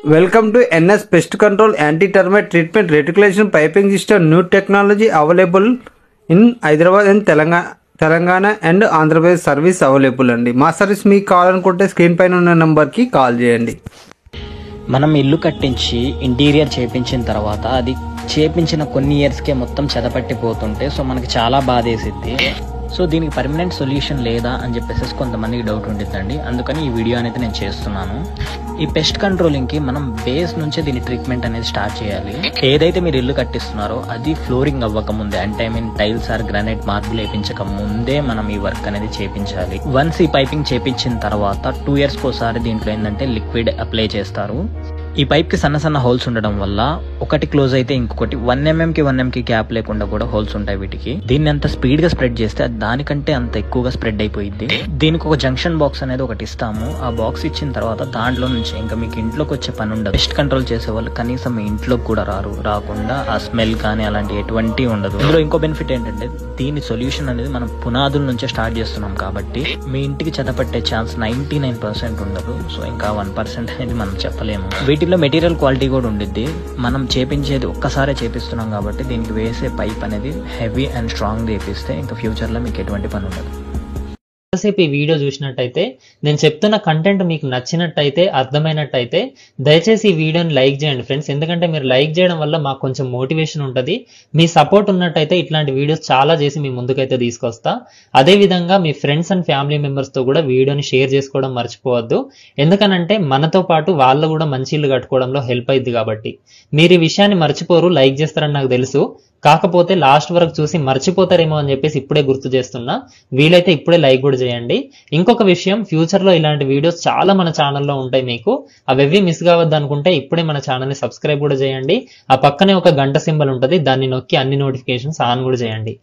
Welcome to NS Pest Control Anti-Termite Treatment Reticulation Piping System. New technology available in Hyderabad and Telangana and Andhra Pradesh service available అండి. మా service మీకు కావాలనుకుంటే screen పైన ఉన్న నంబర్కి call చేయండి. మనం ఇల్లు కట్టించి ఇంటీరియర్ చేపించిన తర్వాత అది చేపించిన కొన్ని ఇయర్స్కే మొత్తం చెదపట్టిపోతుంటే సో మనకి చాలా బాధేసిద్ది. సో దీనికి పర్మనెంట్ సొల్యూషన్ లేదా అని చెప్పేసి కొంతమందికి డౌట్ ఉంటుందండి. అందుకని ఈ వీడియో అనేది నేను చేస్తున్నాను. ఈ పెస్ట్ కంట్రోలింగ్ కి మనం బేస్ నుంచే దీని ట్రీట్మెంట్ అనేది స్టార్ట్ చేయాలి. ఏదైతే మీరు ఇల్లు కట్టిస్తున్నారో అది ఫ్లోరింగ్ అవ్వక ముందే, అంటే టైల్స్ ఆర్ గ్రానైట్ మార్బుల్ వేయించక ముందే మనం ఈ వర్క్ అనేది చేపించాలి. వన్స్ ఈ పైపింగ్ చేపించిన తర్వాత 2 years ఒకసారి దీంట్లో ఏంటంటే లిక్విడ్ అప్లై చేస్తారు. ఈ పైప్ కి సన్న సన్న హోల్స్ ఉండడం వల్ల ఒకటి క్లోజ్ అయితే ఇంకొకటి 1 mm కి 1 mm కి గ్యాప్ లేకుండా కూడా హోల్స్ ఉంటాయి వీటికి. దీన్ని అంత స్పీడ్ గా స్ప్రెడ్ చేస్తే దానికంటే అంత ఎక్కువగా స్ప్రెడ్ అయిపోయింది. దీనికి ఒక జంక్షన్ బాక్స్ అనేది ఒకటి ఇస్తాము. ఆ బాక్స్ ఇచ్చిన తర్వాత దాంట్లో నుంచి ఇంకా మీకు ఇంట్లోకి వచ్చే పని ఉండదు. పెస్ట్ కంట్రోల్ చేసే వాళ్ళు కనీసం మీ ఇంట్లోకి కూడా రాకుండా ఆ స్మెల్ కానీ అలాంటి ఎటువంటి ఉండదు. ఇందులో ఇంకో బెనిఫిట్ ఏంటంటే దీని సొల్యూషన్ అనేది మనం పునాదుల నుంచే స్టార్ట్ చేస్తున్నాం కాబట్టి మీ ఇంటికి చెదపట్టే ఛాన్స్ 99% ఉండదు. సో ఇంకా 1% అనేది మనం చెప్పలేము. వీటిలో మెటీరియల్ క్వాలిటీ కూడా ఉండిద్ది. మనం చేపించేది ఒక్కసారే చేపిస్తున్నాం కాబట్టి దీనికి వేసే పైప్ అనేది హెవీ అండ్ స్ట్రాంగ్ చేపిస్తే ఇంకా ఫ్యూచర్ లో మీకు ఎటువంటి పని ఉండదు. ఎంతసేపు ఈ వీడియో చూసినట్టయితే నేను చెప్తున్న కంటెంట్ మీకు నచ్చినట్టయితే అర్థమైనట్టయితే దయచేసి ఈ వీడియోని లైక్ చేయండి ఫ్రెండ్స్. ఎందుకంటే మీరు లైక్ చేయడం వల్ల మాకు కొంచెం మోటివేషన్ ఉంటుంది. మీ సపోర్ట్ ఉన్నట్టయితే ఇట్లాంటి వీడియోస్ చాలా చేసి మీ ముందుకైతే తీసుకొస్తా. అదే విధంగా మీ ఫ్రెండ్స్ అండ్ ఫ్యామిలీ మెంబర్స్ తో కూడా వీడియోని షేర్ చేసుకోవడం మర్చిపోవద్దు. ఎందుకనంటే మనతో పాటు వాళ్ళు కూడా మంచి ఇల్లు కట్టుకోవడంలో హెల్ప్ అయింది కాబట్టి. మీరు ఈ విషయాన్ని మర్చిపోరు, లైక్ చేస్తారని నాకు తెలుసు. కాకపోతే లాస్ట్ వరకు చూసి మర్చిపోతారేమో అని చెప్పేసి ఇప్పుడే గుర్తు చేస్తున్నా. వీలైతే ఇప్పుడే లైక్ కూడా చేయండి. ఇంకొక విషయం, ఫ్యూచర్ లో ఇలాంటి వీడియోస్ చాలా మన ఛానల్లో ఉంటాయి. మీకు అవి మిస్ కావద్దు అనుకుంటే ఇప్పుడే మన ఛానల్ ని సబ్స్క్రైబ్ కూడా చేయండి. ఆ పక్కనే ఒక గంట సింబల్ ఉంటుంది, దాన్ని నొక్కి అన్ని నోటిఫికేషన్స్ ఆన్ కూడా చేయండి.